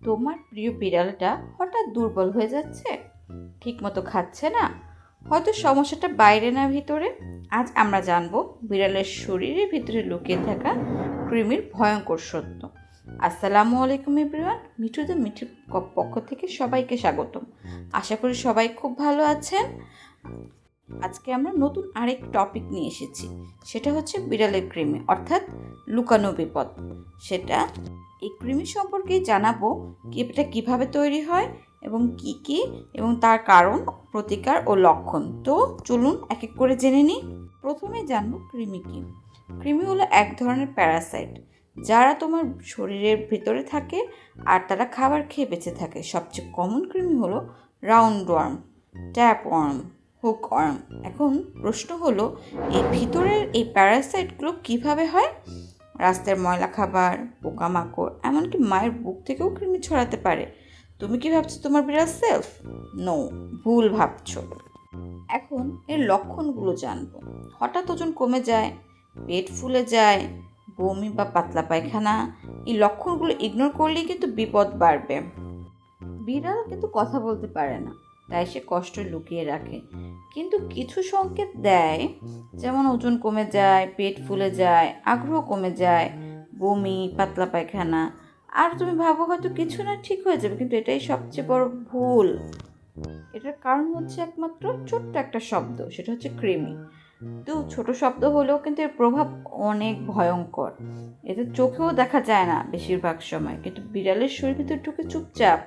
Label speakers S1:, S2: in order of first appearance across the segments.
S1: তোমার প্রিয় বিড়ালটা হঠাৎ দুর্বল হয়ে যাচ্ছে, ঠিকমতো খাচ্ছে না, হয়তো সমস্যাটা বাইরে না ভিতরে। আজ আমরা জানবো বিড়ালের শরীরের ভিতরে লুকিয়ে থাকা কৃমির ভয়ঙ্কর সত্য। আসসালামু আলাইকুম এভরিওয়ান, মিঠু দ্য মিঠুর পক্ষ থেকে সবাইকে স্বাগতম। আশা করি সবাই খুব ভালো আছেন। আজকে আমরা নতুন আরেক টপিক নিয়ে এসেছি, সেটা হচ্ছে বিড়ালের কৃমি অর্থাৎ লুকানো বিপদ। সেটা এই কৃমি সম্পর্কে জানাবো, এটা কিভাবে তৈরি হয় এবং কি কি এবং তার কারণ, প্রতিকার ও লক্ষণ। তো চলুন এক এক করে জেনে নিই। প্রথমে জানবো কৃমি কি। কৃমি হলো এক ধরনের প্যারাসাইট যারা তোমার শরীরের ভিতরে থাকে আর তারা খাবার খেয়ে বেঁচে থাকে। সবচেয়ে কমন কৃমি হলো round worm, tape worm, hook worm. এখন প্রশ্ন হলো, এই ভিতরের এই প্যারাসাইটগুলো কিভাবে হয়? রাস্তার ময়লা খাবার, পোকামাকড়, এমনকি মায়ের বুক থেকেও কৃমি ছড়াতে পারে। তুমি কি ভাবছো তোমার বিড়াল সেলফ? নো, ভুল ভাবছো। এখন এর লক্ষণগুলো জানবো। হঠাৎ ওজন কমে যায়, পেট ফুলে যায়, বমি বা পাতলা পায়খানা। এই লক্ষণগুলো ইগনোর করলেই কিন্তু বিপদ বাড়বে। বিড়াল কিন্তু কথা বলতে পারে না, তাই সে কষ্ট লুকিয়ে রাখে, কিন্তু কিছু সংকেত দেয়, যেমন ওজন কমে যায়, পেট ফুলে যায়, আগ্রহ কমে যায়, বমি, পাতলা পায়খানা। আর তুমি ভাবো হয়তো কিছু না, ঠিক হয়ে যাবে, কিন্তু এটাই সবচেয়ে বড় ভুল। এটার কারণ হচ্ছে একমাত্র ছোট্ট একটা শব্দ, সেটা হচ্ছে কৃমি। তো ছোট শব্দ হলেও কিন্তু এর প্রভাব অনেক ভয়ঙ্কর। এতে চোখেও দেখা যায় না বেশিরভাগ সময়, কিন্তু বিড়ালের শরীর ভিতর ঢুকে চুপচাপ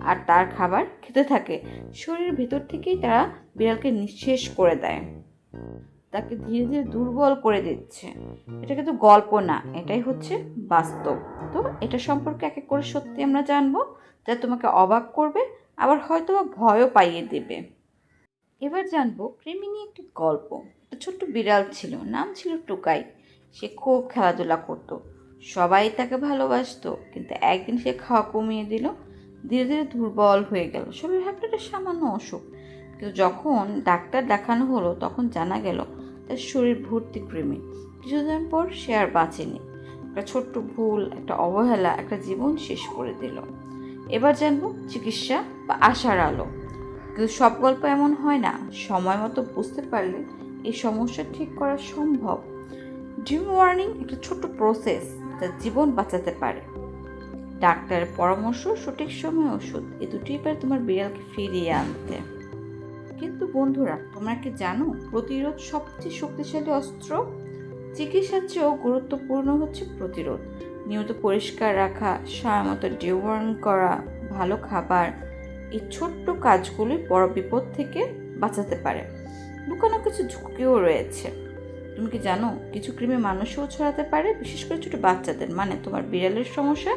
S1: আর তার খাবার খেতে থাকে। শরীরের ভেতর থেকেই তারা বিড়ালকে নিঃশেষ করে দেয়, তাকে ধীরে ধীরে দুর্বল করে দিচ্ছে। এটা কিন্তু গল্প না, এটাই হচ্ছে বাস্তব। তো এটা সম্পর্কে এক এক করে সত্যি আমরা জানবো, যা তোমাকে অবাক করবে, আবার হয়তো বা ভয়ও পাইয়ে দেবে। এবার জানবো কৃমি নিয়ে একটি গল্প। একটা ছোট্ট বিড়াল ছিল, নাম ছিল টুকাই। সে খুব খেলাধুলা করতো, সবাই তাকে ভালোবাসতো, কিন্তু একদিন সে খাওয়া কমিয়ে দিল, ধীরে ধীরে দুর্বল হয়ে গেল। সবাই ভাবতো এটা সামান্য অসুখ, কিন্তু যখন ডাক্তার দেখানো হলো তখন জানা গেল তার শরীর ভর্তি কৃমি। কিছুদিন পর সে আর বাঁচেনি। একটা ছোট্ট ভুল, একটা অবহেলা একটা জীবন শেষ করে দিল। এবার জানবো চিকিৎসা বা আশার আলো। কিন্তু সব গল্প এমন হয় না, সময় মতো বুঝতে পারলে এই সমস্যা ঠিক করা সম্ভব। ড্রিম ওয়ার্নিং একটা ছোট্ট প্রসেস যা জীবন বাঁচাতে পারে। ডাক্তারের পরামর্শ, সঠিক সময়ে ওষুধ, এই দুটোই পারে তোমার বিড়ালকে ফিরিয়ে আনতে। কিন্তু বন্ধুরা, তোমরা কি জানো প্রতিরোধ সবচেয়ে শক্তিশালী অস্ত্র? চিকিৎসার চেয়েও গুরুত্বপূর্ণ হচ্ছে প্রতিরোধ। নিয়মিত পরিষ্কার রাখা, সময়মতো ডিওয়ার্ম করা, ভালো খাবার, এই ছোট্ট কাজগুলি বড় বিপদ থেকে বাঁচাতে পারে। লুকানো কিছু ঝুঁকিও রয়েছে। তুমি কি জানো কিছু কৃমি মানুষেও ছড়াতে পারে, বিশেষ করে ছোট বাচ্চাদের। মানে তোমার বিড়ালের সমস্যা,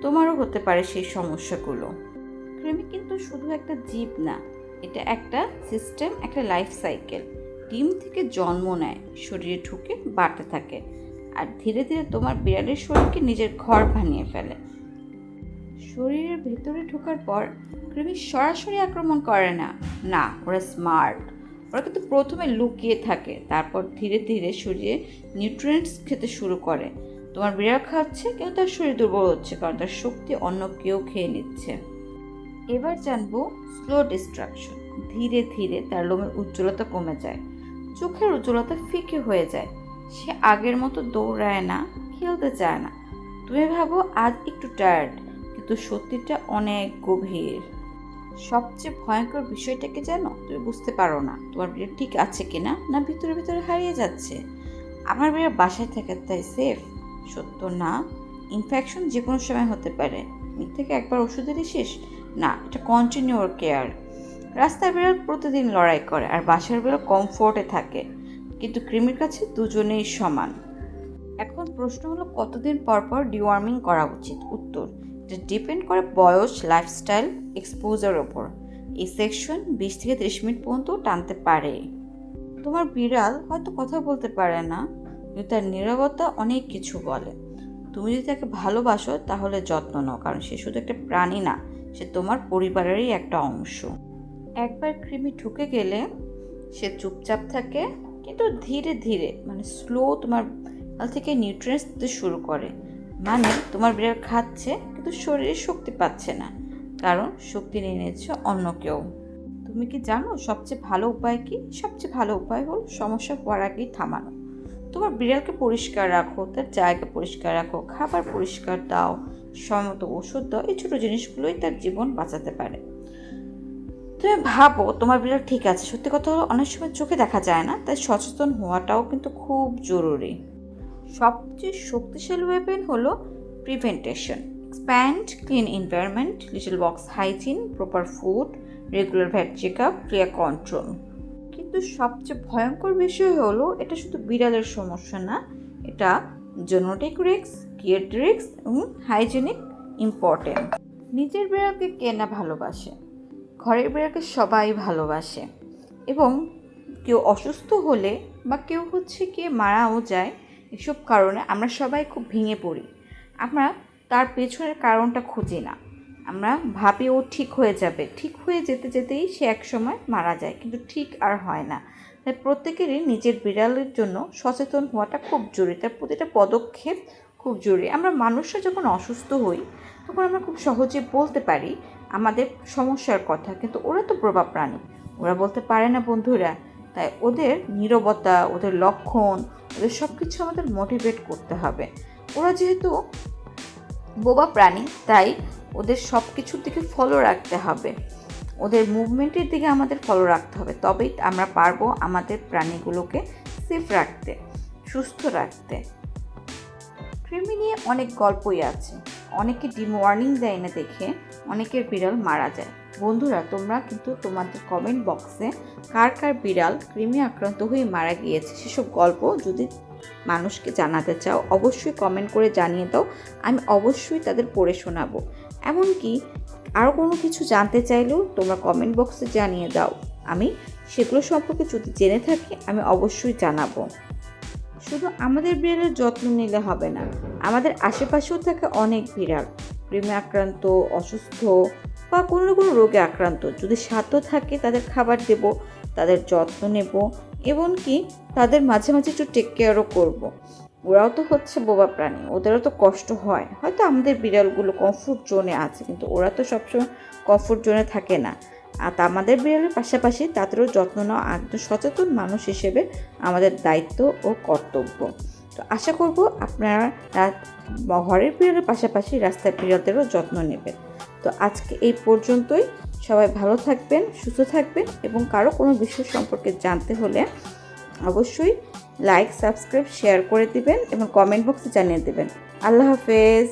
S1: তোমারও হতে পারে সেই সমস্যাগুলো। কৃমি কিন্তু শুধু একটা জীব না, এটা একটা সিস্টেম, একটা লাইফ সাইকেল। ডিম থেকে জন্ম নেয়, শরীরে ঢুকে বাড়তে থাকে, আর ধীরে ধীরে তোমার বিড়ালের শরীরকে নিজের ঘর বানিয়ে ফেলে। শরীরের ভেতরে ঢোকার পর কৃমি সরাসরি আক্রমণ করে না, না, ওরা স্মার্ট। ওরা কিন্তু প্রথমে লুকিয়ে থাকে, তারপর ধীরে ধীরে শরীরে নিউট্রিয়েন্টস খেতে শুরু করে। তোমার বিড়াল খাচ্ছে কিন্তু তার শরীর দুর্বল হচ্ছে, কারণ তার শক্তি অন্য কেউ খেয়ে নিচ্ছে। এবার জানবো স্লো ডিস্ট্রাকশন। ধীরে ধীরে তার লোমের উজ্জ্বলতা কমে যায়, চোখের উজ্জ্বলতা ফিকে হয়ে যায়, সে আগের মতো দৌড়ায় না, খেলতে চায় না। তুমি ভাবো আজ একটু টায়ার্ড, কিন্তু সত্যিটা অনেক গভীর। সবচেয়ে ভয়ঙ্কর বিষয়টা কি জানো? তুমি বুঝতে পারো না তোমার বিড়াল ঠিক আছে কিনা, না ভিতরে ভিতরে হারিয়ে যাচ্ছে। আমার বিড়াল বাসায় থাকে তাই সেফ, সত্য না। ইনফেকশন যে কোনো সময় হতে পারে। থেকে একবার ওষুধেরই শেষ না, এটা কন্টিনিউর কেয়ার। রাস্তার বিড়াল প্রতিদিন লড়াই করে, আর বাসার বিড়াল কমফোর্টে থাকে, কিন্তু কৃমির কাছে দুজনেই সমান। এখন প্রশ্ন হলো, কতদিন পর পর ডিওয়ার্মিং করা উচিত? উত্তর, এটা ডিপেন্ড করে বয়স, লাইফস্টাইল, এক্সপোজার ওপর। এই সেকশন 20 থেকে 30 মিনিট পর্যন্ত টানতে পারে। তোমার বিড়াল হয়তো কথা বলতে পারে না, কিন্তু তার নীরবতা অনেক কিছু বলে। তুমি যদি তাকে ভালোবাসো তাহলে যত্ন নাও, কারণ সে শুধু একটা প্রাণী না, সে তোমার পরিবারেরই একটা অংশ। একবার কৃমি ঢুকে গেলে সে চুপচাপ থাকে, কিন্তু ধীরে ধীরে, মানে স্লো, তোমার থেকে নিউট্রিয়েন্টস দিতে শুরু করে। মানে তোমার বিড়াল খাচ্ছে কিন্তু শরীরে শক্তি পাচ্ছে না, কারণ শক্তি নিয়ে নিচ্ছে অন্য কেউ। তুমি কি জানো সবচেয়ে ভালো উপায় কি? সবচেয়ে ভালো উপায় হলো সমস্যা হওয়ার আগেই থামানো। তোমার বিড়ালকে পরিষ্কার রাখো, তার জায়গা পরিষ্কার রাখো, খাবার পরিষ্কার দাও, সময়মতো ওষুধ দাও। এই ছোটো জিনিসগুলোই তার জীবন বাঁচাতে পারে। তুমি ভাবো তোমার বিড়াল ঠিক আছে, সত্যি কথা হলো অনেক সময় চোখে দেখা যায় না, তাই সচেতন হওয়াটাও কিন্তু খুব জরুরি। সবচেয়ে শক্তিশালী ওয়েপেন হলো prevention. Expand clean environment, litter box hygiene, proper food, regular vet check up, clear control. কিন্তু সবচেয়ে ভয়ঙ্কর বিষয় হলো এটা শুধু বিড়ালের সমস্যা না, এটা জেনেটিক রিস্ক, কেয়ার রিস্ক এবং হাইজেনিক ইম্পর্টেন্ট। নিজের বিড়ালকে কে না ভালোবাসে, ঘরের বিড়ালকে সবাই ভালোবাসে। এবং কেউ অসুস্থ হলে বা কেউ কে মারাও যায়, এসব কারণে আমরা সবাই খুব ভেঙে পড়ি। আমরা তার পেছনের কারণটা খুঁজি না, আমরা ভাবি ও ঠিক হয়ে যাবে, ঠিক হয়ে যেতে যেতেই সে একসময় মারা যায়, কিন্তু ঠিক আর হয় না। তাই প্রত্যেকেরই নিজের বিড়ালের জন্য সচেতন হওয়াটা খুব জরুরি, তার প্রতিটা পদক্ষেপ খুব জরুরি। আমরা মানুষরা যখন অসুস্থ হই তখন আমরা খুব সহজে বলতে পারি আমাদের সমস্যার কথা, কিন্তু ওরা তো প্রভাব প্রাণী, ওরা বলতে পারে না বন্ধুরা। তাই ওদের নীরবতা, ওদের লক্ষণ, ওদের সব কিছু আমাদের মোটিভেট করতে হবে। ওরা যেহেতু বোবা প্রাণী, তাই ওদের সব কিছুর দিকে ফলো রাখতে হবে, ওদের মুভমেন্টের দিকে আমাদের ফলো রাখতে হবে, তবেই আমরা পারবো আমাদের প্রাণীগুলোকে সেফ রাখতে, সুস্থ রাখতে। কৃমি নিয়ে অনেক গল্পই আছে, অনেকে ডিম ওয়ার্নিং দেয় না দেখে অনেকের বিড়াল মারা যায়। বন্ধুরা, তোমরা কিন্তু তোমাদের কমেন্ট বক্সে কার কার বিড়াল কৃমি আক্রান্ত হয়ে মারা গিয়েছে সেসব গল্প যদি মানুষকে জানাতে চাও, অবশ্যই কমেন্ট করে জানিয়ে দাও, আমি অবশ্যই তাদের পড়ে শোনাবো। এমনকি আরও কোনো কিছু জানতে চাইলেও তোমরা কমেন্ট বক্সে জানিয়ে দাও, আমি সেগুলো সম্পর্কে যদি জেনে থাকি আমি অবশ্যই জানাবো। শুধু আমাদের বিড়ালের যত্ন নিলে হবে না, আমাদের আশেপাশেও থাকে অনেক বিড়াল কৃমি আক্রান্ত, অসুস্থ বা কোনো না কোনো রোগে আক্রান্ত। যদি সাধ্য থাকে তাদের খাবার দেব, তাদের যত্ন নেব, এমনকি তাদের মাঝে মাঝে একটু টেক কেয়ারও করবো। ওরাও তো বোবা প্রাণী, ওদেরও তো কষ্ট হয়। হয়তো আমাদের বিড়ালগুলো কমফোর্ট জোনে আছে, কিন্তু ওরা তো সবসময় কমফোর্ট জোনে থাকে না। আর আমাদের বিড়ালের পাশাপাশি তাদেরও যত্ন নেওয়া একজন সচেতন মানুষ হিসেবে আমাদের দায়িত্ব ও কর্তব্য। তো আশা করব আপনারা ঘরের বিড়ালের পাশাপাশি রাস্তার বিড়ালদেরও যত্ন নেবেন। তো আজকে এই পর্যন্তই। সবাই ভালো থাকবেন, সুস্থ থাকবেন, এবং কারো কোনো বিষয় সম্পর্কে জানতে হলে অবশ্যই লাইক, সাবস্ক্রাইব, শেয়ার করে দিবেন এবং কমেন্ট বক্সে জানিয়ে দেবেন। আল্লাহ হাফেজ।